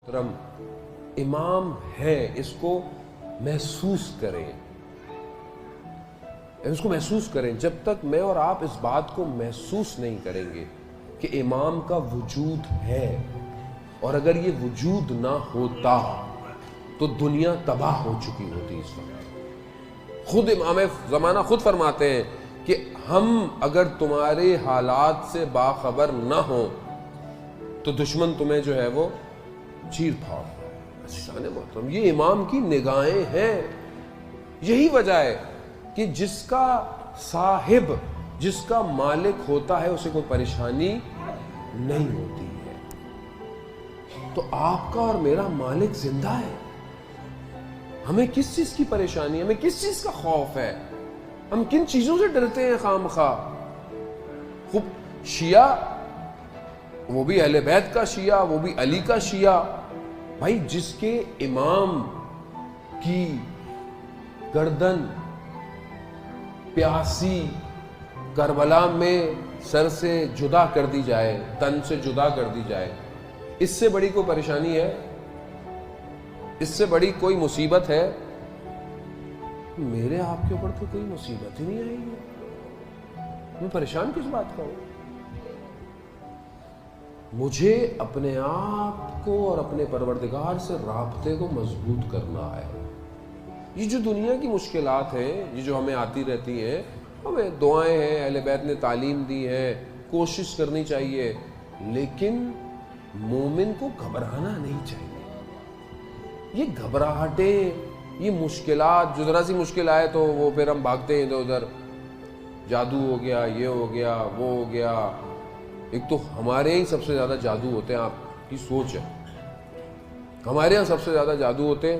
محترم امام ہے، اس کو محسوس کریں، اس کو محسوس کریں۔ جب تک میں اور آپ اس بات کو محسوس نہیں کریں گے کہ امام کا وجود ہے، اور اگر یہ وجود نہ ہوتا تو دنیا تباہ ہو چکی ہوتی اس وقت۔ خود امام زمانہ خود فرماتے ہیں کہ ہم اگر تمہارے حالات سے باخبر نہ ہوں تو دشمن تمہیں جو ہے وہ چیر پھاڑ رہا ہے۔ عزیزان محترم، یہ امام کی نگاہیں ہیں۔ یہی وجہ ہے کہ جس کا صاحب، جس کا مالک ہوتا ہے، اسے کوئی پریشانی نہیں ہوتی ہے۔ تو آپ کا اور میرا مالک زندہ ہے، ہمیں کس چیز کی پریشانی ہے، ہمیں کس چیز کا خوف ہے، ہم کن چیزوں سے ڈرتے ہیں خام خواہ؟ خوب شیعہ، وہ بھی اہل بیت کا شیعہ، وہ بھی علی کا شیعہ، بھائی جس کے امام کی گردن پیاسی کربلا میں سر سے جدا کر دی جائے، تن سے جدا کر دی جائے، اس سے بڑی کوئی پریشانی ہے؟ اس سے بڑی کوئی مصیبت ہے؟ میرے آپ کے اوپر تو کوئی مصیبت ہی نہیں آئی ہے، میں پریشان کس بات کا ہوں؟ مجھے اپنے آپ کو اور اپنے پروردگار سے رابطے کو مضبوط کرنا ہے۔ یہ جو دنیا کی مشکلات ہیں، یہ جو ہمیں آتی رہتی ہیں، ہمیں دعائیں ہیں، اہل بیت نے تعلیم دی ہے، کوشش کرنی چاہیے، لیکن مومن کو گھبرانا نہیں چاہیے۔ یہ گھبراہٹیں، یہ مشکلات، جو ذرا سی مشکل آئے تو وہ پھر ہم بھاگتے ہیں ادھر ادھر، جادو ہو گیا، یہ ہو گیا، وہ ہو گیا۔ ایک تو ہمارے ہی سب سے زیادہ جادو ہوتے ہیں، آپ کی سوچ ہے، ہمارے یہاں سب سے زیادہ جادو ہوتے ہیں،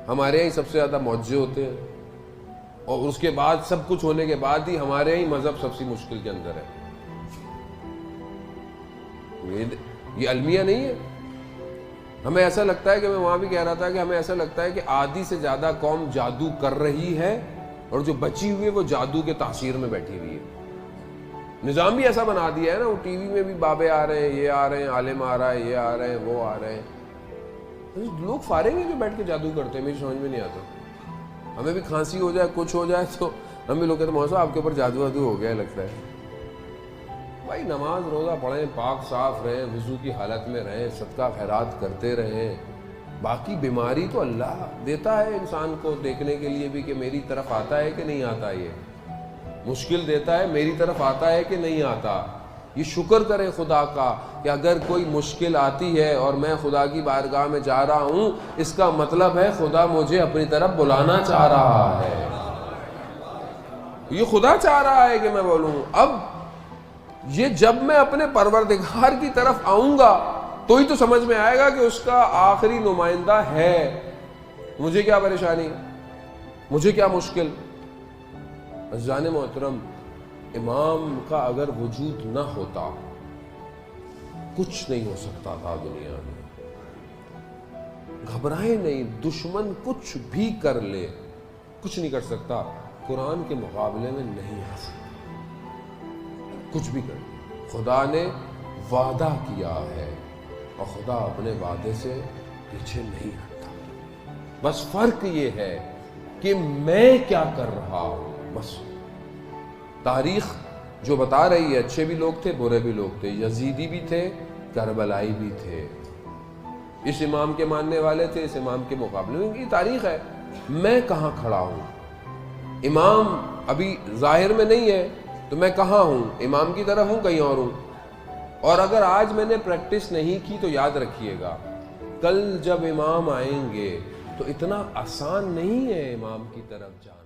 ہمارے یہاں سب سے زیادہ معجزے ہوتے ہیں، اور اس کے بعد سب کچھ ہونے کے بعد ہی ہمارے ہی مذہب سب سے مشکل کے اندر ہے۔ یہ المیہ نہیں ہے۔ ہمیں ایسا لگتا ہے کہ میں وہاں بھی کہہ رہا تھا کہ ہمیں ایسا لگتا ہے کہ آدھی سے زیادہ قوم جادو کر رہی ہے، اور جو بچی ہوئی ہے وہ جادو کے تاثیر میں بیٹھی ہوئی ہے۔ نظام بھی ایسا بنا دیا ہے نا، وہ ٹی وی میں بھی بابے آ رہے ہیں، یہ آ رہے ہیں، عالم آ رہا ہے، یہ آ رہے ہیں، وہ آ رہے ہیں۔ لوگ فارغ ہیں جو بیٹھ کے جادو کرتے ہیں، میری سمجھ میں نہیں آتا۔ ہمیں بھی کھانسی ہو جائے، کچھ ہو جائے تو ہم بھی لوگ کہتے ہیں مولانا صاحب آپ کے اوپر جادو وادو ہو گیا لگتا ہے۔ بھائی نماز روزہ پڑھیں، پاک صاف رہیں، وضو کی حالت میں رہیں، صدقہ خیرات کرتے رہیں۔ باقی بیماری تو اللہ دیتا ہے انسان کو دیکھنے کے لیے بھی کہ میری طرف آتا ہے کہ نہیں آتا، یہ مشکل دیتا ہے میری طرف آتا ہے کہ نہیں آتا۔ یہ شکر کریں خدا کا کہ اگر کوئی مشکل آتی ہے اور میں خدا کی بارگاہ میں جا رہا ہوں، اس کا مطلب ہے خدا مجھے اپنی طرف بلانا چاہ رہا ہے، یہ خدا چاہ رہا ہے کہ میں بولوں۔ اب یہ جب میں اپنے پروردگار کی طرف آؤں گا تو ہی تو سمجھ میں آئے گا کہ اس کا آخری نمائندہ ہے۔ مجھے کیا پریشانی، مجھے کیا مشکل؟ عزیزان محترم، امام کا اگر وجود نہ ہوتا کچھ نہیں ہو سکتا تھا دنیا میں۔ گھبرائیں نہیں، دشمن کچھ بھی کر لے، کچھ نہیں کر سکتا، قرآن کے مقابلے میں نہیں آ سکتا۔ کچھ بھی کر لے، خدا نے وعدہ کیا ہے اور خدا اپنے وعدے سے پیچھے نہیں ہٹتا۔ بس فرق یہ ہے کہ میں کیا کر رہا ہوں، بس۔ تاریخ جو بتا رہی ہے، اچھے بھی لوگ تھے، برے بھی لوگ تھے، یزیدی بھی تھے، کربلائی بھی تھے، اس امام کے ماننے والے تھے، اس امام کے مقابلے میں، یہ تاریخ ہے۔ میں کہاں کھڑا ہوں؟ امام ابھی ظاہر میں نہیں ہے تو میں کہاں ہوں؟ امام کی طرف ہوں، کہیں اور ہوں؟ اور اگر آج میں نے پریکٹس نہیں کی تو یاد رکھیے گا، کل جب امام آئیں گے تو اتنا آسان نہیں ہے امام کی طرف جانا۔